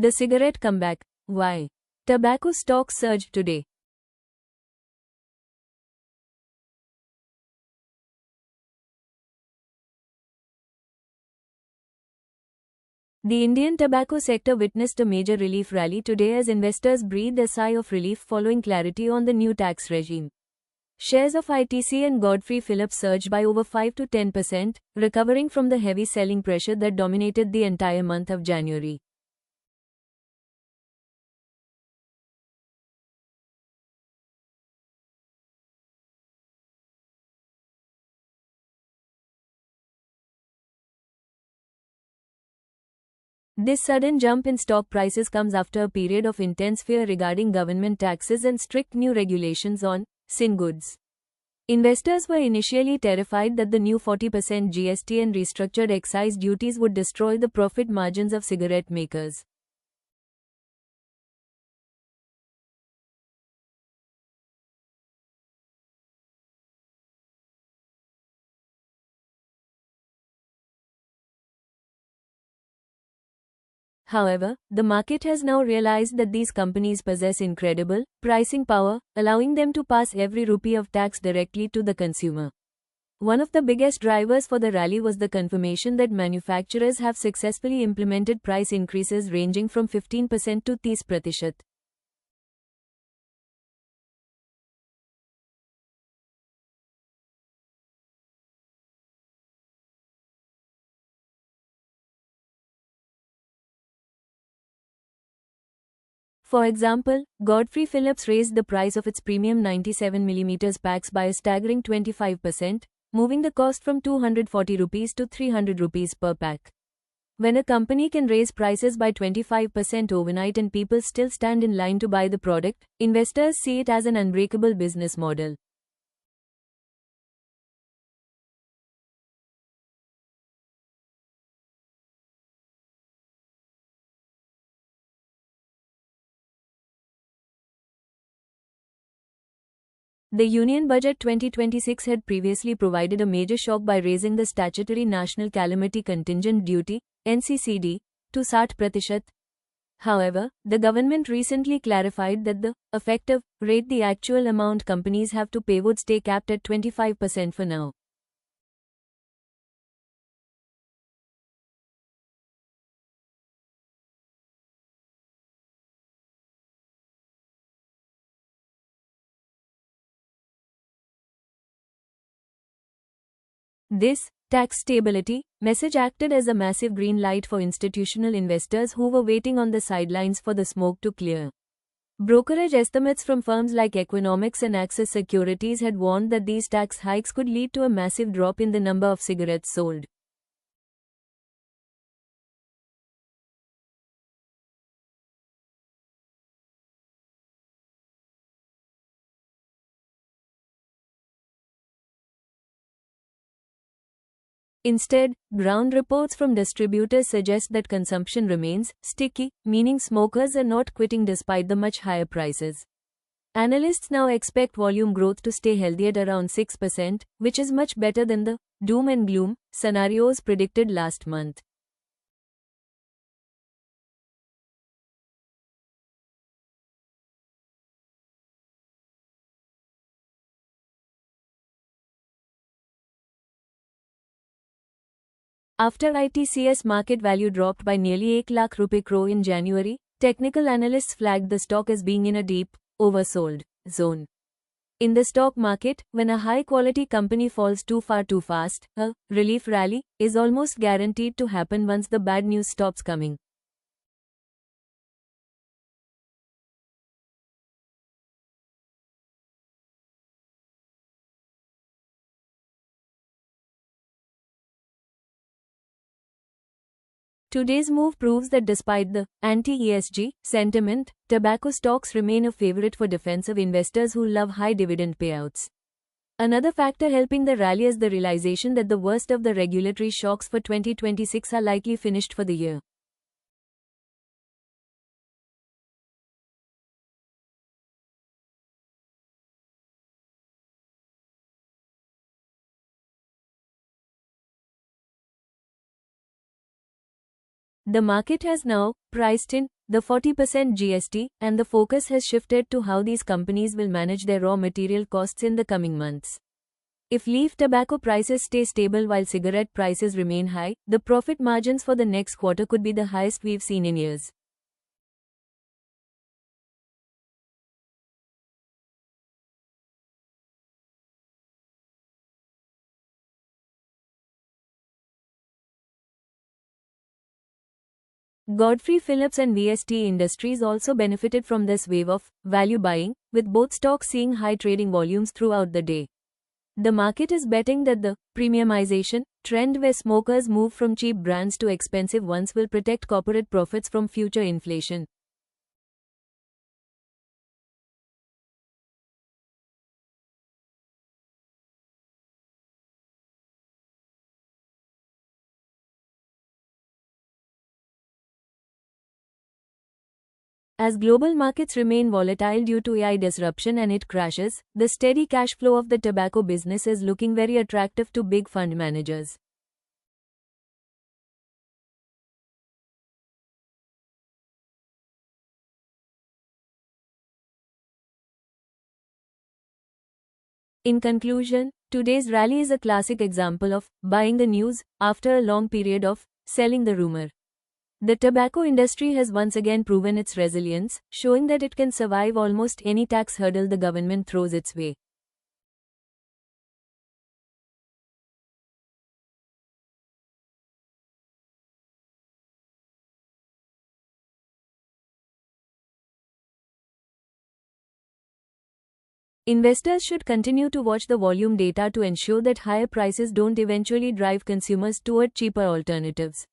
The cigarette comeback. Why? Tobacco stocks surged today. The Indian tobacco sector witnessed a major relief rally today as investors breathed a sigh of relief following clarity on the new tax regime. Shares of ITC and Godfrey Phillips surged by over 5 to 10%, recovering from the heavy selling pressure that dominated the entire month of January. This sudden jump in stock prices comes after a period of intense fear regarding government taxes and strict new regulations on sin goods. Investors were initially terrified that the new 40% GST and restructured excise duties would destroy the profit margins of cigarette makers. However, the market has now realized that these companies possess incredible pricing power, allowing them to pass every rupee of tax directly to the consumer. One of the biggest drivers for the rally was the confirmation that manufacturers have successfully implemented price increases ranging from 15% to 30%. For example, Godfrey Phillips raised the price of its premium 97mm packs by a staggering 25%, moving the cost from 240 rupees to 300 rupees per pack. When a company can raise prices by 25% overnight and people still stand in line to buy the product, investors see it as an unbreakable business model. The Union Budget 2026 had previously provided a major shock by raising the statutory National Calamity Contingent Duty (NCCD) to 60%. However, the government recently clarified that the effective rate, the actual amount companies have to pay, would stay capped at 25% for now. This tax stability message acted as a massive green light for institutional investors who were waiting on the sidelines for the smoke to clear. Brokerage estimates from firms like Economics and Axis Securities had warned that these tax hikes could lead to a massive drop in the number of cigarettes sold. Instead, ground reports from distributors suggest that consumption remains sticky, meaning smokers are not quitting despite the much higher prices. Analysts now expect volume growth to stay healthy at around 6%, which is much better than the doom and gloom scenarios predicted last month. After ITC's market value dropped by nearly 1 lakh rupee crore in January, technical analysts flagged the stock as being in a deep, oversold zone. In the stock market, when a high-quality company falls too far too fast, a relief rally is almost guaranteed to happen once the bad news stops coming. Today's move proves that despite the anti-ESG sentiment, tobacco stocks remain a favorite for defensive investors who love high dividend payouts. Another factor helping the rally is the realization that the worst of the regulatory shocks for 2026 are likely finished for the year. The market has now priced in the 40% GST, and the focus has shifted to how these companies will manage their raw material costs in the coming months. If leaf tobacco prices stay stable while cigarette prices remain high, the profit margins for the next quarter could be the highest we've seen in years. Godfrey Phillips and VST Industries also benefited from this wave of value buying, with both stocks seeing high trading volumes throughout the day. The market is betting that the premiumization trend, where smokers move from cheap brands to expensive ones, will protect corporate profits from future inflation. As global markets remain volatile due to AI disruption and it crashes, the steady cash flow of the tobacco business is looking very attractive to big fund managers. In conclusion, today's rally is a classic example of buying the news after a long period of selling the rumor. The tobacco industry has once again proven its resilience, showing that it can survive almost any tax hurdle the government throws its way. Investors should continue to watch the volume data to ensure that higher prices don't eventually drive consumers toward cheaper alternatives.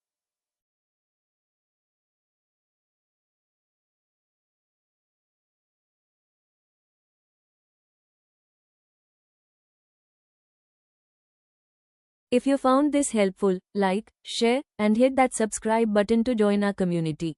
If you found this helpful, like, share, and hit that subscribe button to join our community.